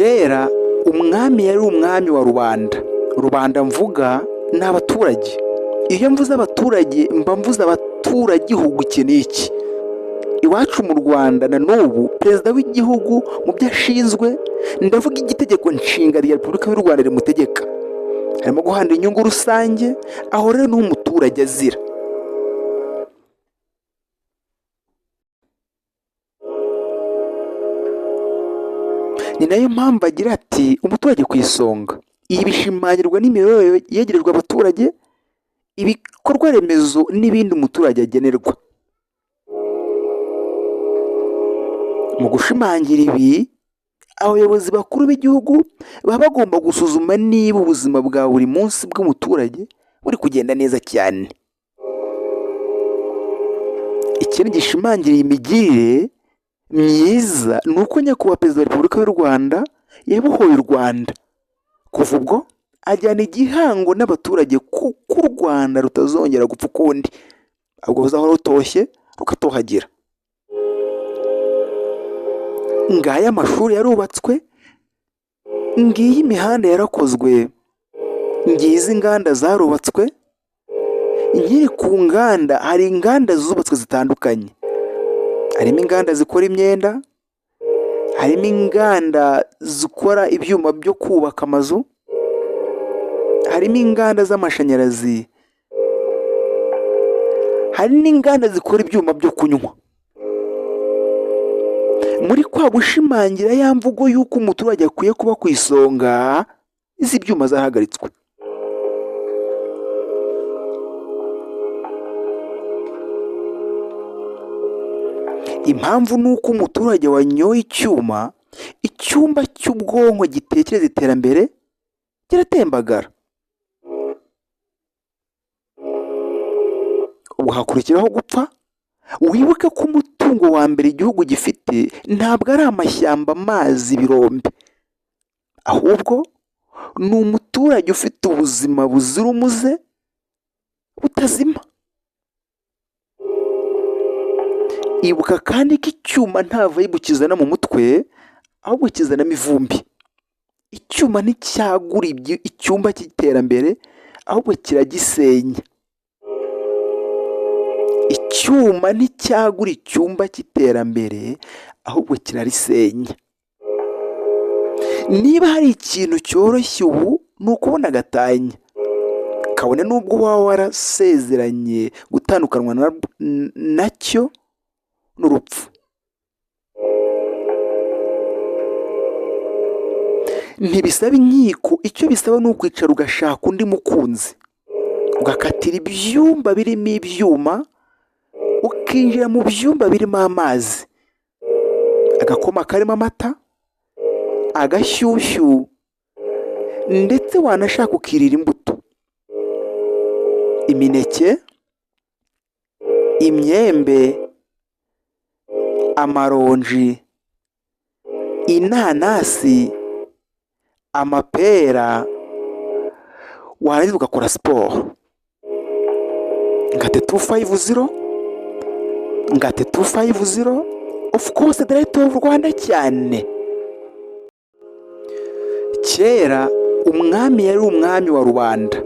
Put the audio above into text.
Kera umwami yari umwami wa rubanda. Rubanda mvuga ni abaturage. Iyo mvuze abaturage mba mvuze abaturagihugu iki n'iki. Iwacu mu Rwanda na n'ubu perezida w'igihugu mu byo ashinzwe, ndavuga igitegeko nshinga rya Repubulika y'u Rwanda rimutegeka, harimo guharanira inyungu rusange, aho rero niho umuturage azira. Ni nayo mpamvu agira ati umuturage ku isonga. Ibi bishimangirwa n'imibereho yegerejwe abaturage, ibikorwa remezo n'ibindi umuturage agenerwa. Mu gushimangira ibi, abayobozi bakuru b'igihugu baba bagomba gusuzuma niba ubuzima bwa buri munsi bw'umuturage buri kugenda neza cyane. Ikindi gishimangira iyi migirire myiza ni uko nyakubahwa perezida wa Repubulika y'u Rwanda yabohoye u Rwanda. Kuva ubwo ajyana igihango n'abaturage kuko u Rwanda rutazongera gupfa ukundi, ahubwo ruzahora rutoshye rukatohagira. Ngaya amashuri yarubatswe, ngiyi imihanda yarakozwe, ngizi inganda zarubatswe. Nkiri ku nganda, hari inganda zubatswe zitandukanye. Harimo inganda zikora imyenda, harimo inganda zikora ibyuma byo kubaka amazu, harimo inganda z'amashanyarazi, hari n'inganda zikora ibyuma byo kunywa. Muri kwa gushimangira ya mvugo y'uko umuturage akwiye kuba ku isonga, izi byuma zahagaritswe. Impamvu ni uko umuturage wanyoye icyumba cy'ubwonko gitekereza iterambere kiratembagara. Ubu hakurikiraho gupfa. Wibuke ko umutungo wa mbere igihugu gifite ntabwo ari amashyamba, amazi, ibirombe, ahubwo ni umuturage ufite ubuzima buzira umuze butazima. Ibuka kandi ko icyuma nta vibe kizana mu mutwe, ahubwo kizanamo ivumbi. Icyuma nticyagura icyumba cy'iterambere, ahubwo kiragisenya. Icyuma nticyagura icyumba cy'iterambere, ahubwo kirarisenya. Niba hari ikintu cyoroshye ubu ni ukubona agatanya, kabone n'ubwo waba warasezeranye gutandukanywa nacyo n'urupfu. Ntibisaba inkiko, icyo bisaba ni ukwicara ugashaka undi mukunzi, ugakatira ibyumba birimo ibyuma, ukinjira mu byumba birimo amazi, agakoma karimo amata, agashyushyu, ndetse wanashaka ukirira imbuto, imineke, imyembe, amaronji, inanasi, amapera, warangiza ugakora siporo. Ngate 250, Ngate 250, of course the right of Rwanda cyane. Kera umwami yari umwami wa rubanda.